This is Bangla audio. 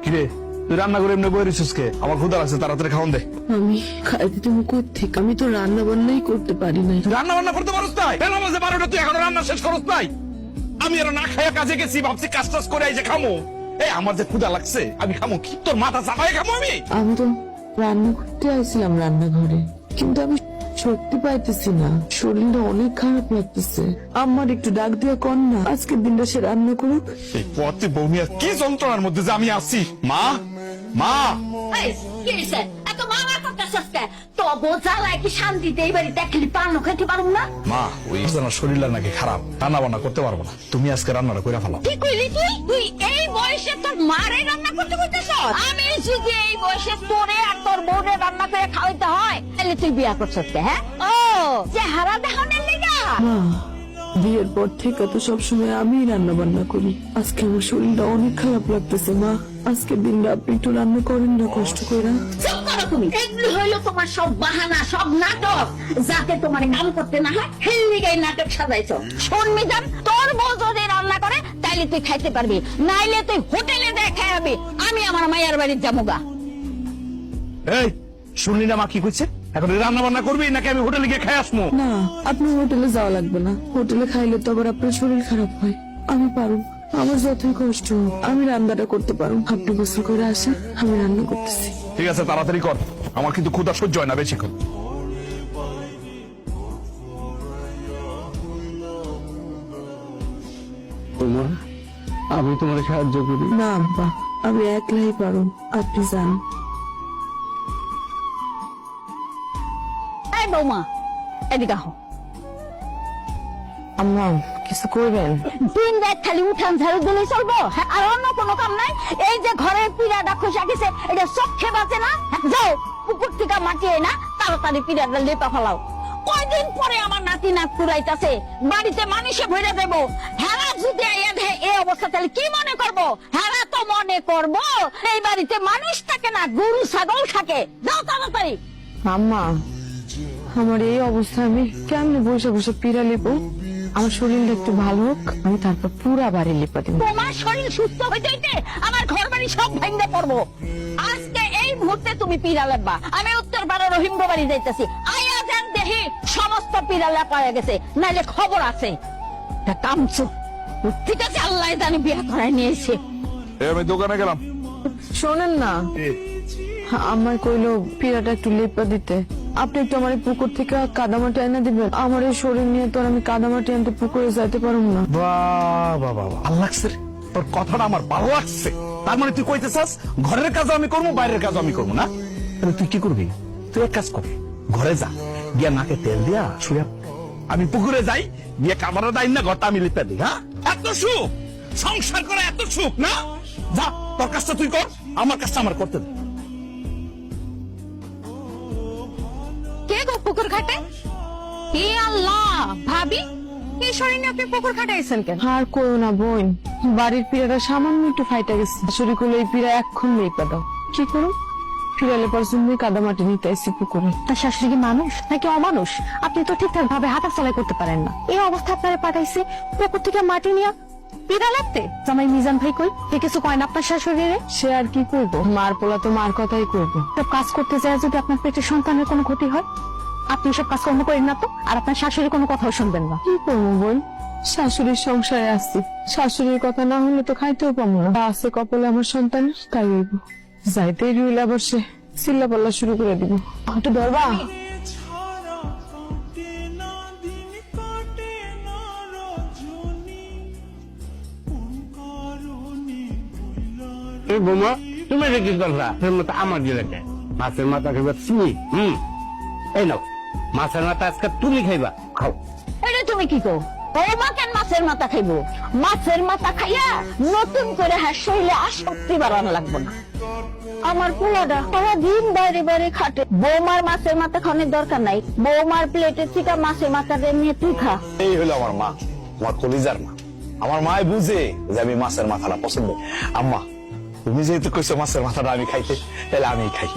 কিরে তুই রান্না করে এমনি বই রিসুস কে? আমার ক্ষুধা লাগছে, তাড়াতাড়ি খাওয়ান দে। আমি খাইতে তুমি কোত্থেকে? আমি তো রান্না বান্নাই করতে পারি না। তুই রান্না বান্না করতে পারস নাই? বেলা বাজে 12টা, তুই এখনো রান্না শেষ করস নাই? আমি আর না খাইয়া কাজে গেছি, ভাবছি কাজ টাজ করে এই যে খামো। এই আমার যে ক্ষুধা লাগছে, আমি খামো কি? তোর মাথা চাপায় খামো আমি? আমি তো রান্না করতে আইছিলাম রান্নাঘরে, কিন্তু আমি শক্তি পাইতেছি না, শরীরটা অনেক খারাপ লাগতেছে। আমার একটু ডাক দিয়া কর না, আজকের দিনটা সে রান্না করুক। এই পথে বৌমিয়া কি যন্ত্রণার মধ্যে যে আমি আছি। মা, মা, এই, কি হইছে? এত মামা করতেছস কে? তো বোঝালায় কি শান্তিতে এই বাড়িতে একলি পানো খেতে পারুম না? মা ওই জানার শরীরটা নাকি খারাপ, রান্না বান্না করতে পারবো না। তুমি আজকে রান্নাটা করে ফেলো। কি কইলি তুই? তুই এই বয়সে তোর মারে রান্না করতে করতেছস? আমি যদি এই বয়সে তোরে আর তোর বউরে রান্না করে খাওয়াইতে হয়, তাহলে তুই বিয়া করছস কে? হ্যাঁ, ও চেহারা দেখানোর লিগা? মা, বিয়ের পর থেকে তো সবসময় আমি রান্না বান্না করি। আজকে আমার শরীরটা অনেক খারাপ লাগতেছে। মা, আজকের দিনটা আপনি একটু রান্না করেন না কষ্ট করে। চুপ করো তুমি। এগুলো হইলো তোমার সব বাহানা, সব নাটক, যাতে তোমার কাম করতে না হয়। হেললিগাই নাটক সাজাইছো। শোন মিজান, তোর বউ যদি রান্না করে তাইলে তুই খাইতে পারবি, নাইলে তুই হোটেলে দিয়ে খাইবি। আমি আমার মায়ের বাড়ির যামুগা। এই শুনলি না মা কি কইছে? এখন রান্না বান্না করবি নাকি আমি হোটেলে গিয়ে খাই আসবো? না, আপনি হোটেলে যাওয়া লাগবে না। হোটেলে খাইলে তো আবার আপনার শরীর খারাপ হয়। আমি পারুম, আমার যতই কষ্ট হোক আমি রান্নাটা করতে পারুম। আপনি গোসল করে আসেন, আমি রান্না করতেছি। ঠিক আছে, তাড়াতাড়ি কর, আমার কিন্তু ক্ষুধা সহ্য হয় না বেশিক্ষণ। আমি তোমার সাহায্য করি। না আব্বা, আমি একলাই পারুম, আপনি যান। এই বৌমা, এদিকে আহ। আম্মা, কিছু করবেন? দিন রাত খালি উঠান ঝাড়ু দিলেই চলবো? হ্যাঁ, আর অন্য কোনো কাম নাই? এই যে ঘরের পিড়াটা খসা গেছে, এটা চোখে বাঁচে না? হ্যাঁ, যাও পুকুর থেকে মাটি না তাড়াতাড়ি পিড়াটা লেপা ফেলাও। কয়দিন পরে আমার নাতি নাক কুড়াইতাছে, বাড়িতে মানুষে ভরে দেবো। হেরা যদি এই অবস্থা, তাহলে কি মনে করবো? হেরা তো মনে করবো এই বাড়িতে মানুষ থাকে না, গরু ছাগল থাকে। যাও তাড়াতাড়ি। আম্মা, আমার এই অবস্থা আমি কেমনে বসে বসে পিড়া লেপো? আমার শরীরটা একটু ভালো হোক, আমি তারপর পুরা বাড়ি লেপা দিব। তোমার শরীর সুস্থ হইতে হইতে আমার ঘর বাড়ি সব ভাঙতে পড়বো। আজকে এই মুহূর্তে তুমি পিড়া লেপবা, আমি উত্তর পাড়া রহিমগো বাড়ি যাইতেছি। আয়া যান দেখি সমস্ত পিড়া লেপা হয়ে গেছে, নাইলে খবর আছে। তা কামছো ঠিক আছে, আল্লাহ জানি বিয়া করাই নিয়েছে। আমি দোকানে গেলাম। শোনেন না, আমায় কইলো পিড়াটা একটু লেপা দিতে। আপনি একটু আমার পুকুর থেকে কাদামাটি এনে দিবেন? আমার এই শরীর নিয়ে তো আর আমি কাদামাটি আনতে পুকুরে যাইতে পারবো না। বাহ বাহ বাহ, ভালো লাগছে রে, তোর কথাটা আমার ভালো লাগছে। তার মানে তুই কইতেছাস ঘরের কাজও আমি করবো, বাইরের কাজও আমি করবো না? তাহলে তুই কি করবি? তুই এক কাজ কর, ঘরে যা, গিয়া নাকে তেল দিয়া শুয়ে আমি পুকুরে যাই, গিয়ে কামড়া দাই না, ঘরটা আমি লিপে দিই। হ্যাঁ, এত সুখ সংসার করে, এত সুখ না? যা, তোর কাজটা তুই কর, আমার কাজটা আমার করতে দে। কে গো পুকুর ঘাটে? হে আল্লাহ, ভাবি এই শরীর নিয়ে আপনি পুকুর ঘাটাইছেন কেন? আর করো না বোন, বাড়ির পিড়াটা সামান্য একটু ফাইটা গেছে। শাশুড়ি করলো এই পিড়া এখন লেপা দাও। কি করো? পিড়া লেপার জন্য কাদামাটি নিতে আসছি পুকুরে। তার শাশুড়ি কি মানুষ নাকি অমানুষ? আপনি তো ঠিকঠাক ভাবে হাঁটা চলাই করতে পারেন না। এই অবস্থা আপনারা পাঠাইছে পুকুর থেকে মাটি নিয়ে পিড়া লাগতে। জামাই মিজান ভাই কই? কে কিছু কয় না আপনার শাশুড়িরে? সে আর কি করবো, মার পোলা তো মার কথাই করবো। সব কাজ করতে যায় যদি আপনার পেটের সন্তানের কোনো ক্ষতি হয়, আপনি সব কাজকর্ম করেন না তো, আর আপনার শাশুড়ি কোনো কথাও শুনবেন না। কি করবো বোন, শাশুড়ির সংসারে আসছি, শাশুড়ির কথা না হলে তো খাইতেও পাবো না। আছে কপালে আমার সন্তান, তাই হইব। যাইতেই রইলে আবার সে চিল্লা পাল্লা শুরু করে দিব। একটু ধরবা? এই বোমা, তুমি এটা কি করলা? আমার দিলে মাছের মাথা খাইবা তুমি। এই নাও মাছের মাথা, আজকে তুমি খাইবা, খাও। এটা তুমি কি কো? বৌমা কেন মাছের মাথা খাইবো? মাছের মাথা খাইয়া নতুন করে শরীরে আসক্তি বাড়ানো লাগবে না। আমার পোলাটা সারাদিন বাইরে বাইরে খাটে, বৌমার মাছের মাথা খাওয়ানোর দরকার নাই। বৌমার প্লেটের থেকে মাছের মাথাটা নিয়ে তুই খা। এই হলো আমার মা, আমার কলিজার মা। আমার মায় বুঝে যে আমি মাছের মাথাটা পছন্দ। আম্মা, তুমি যেহেতু কইছো মাছের মাথাটা আমি খাইতে, তাহলে আমি খাই।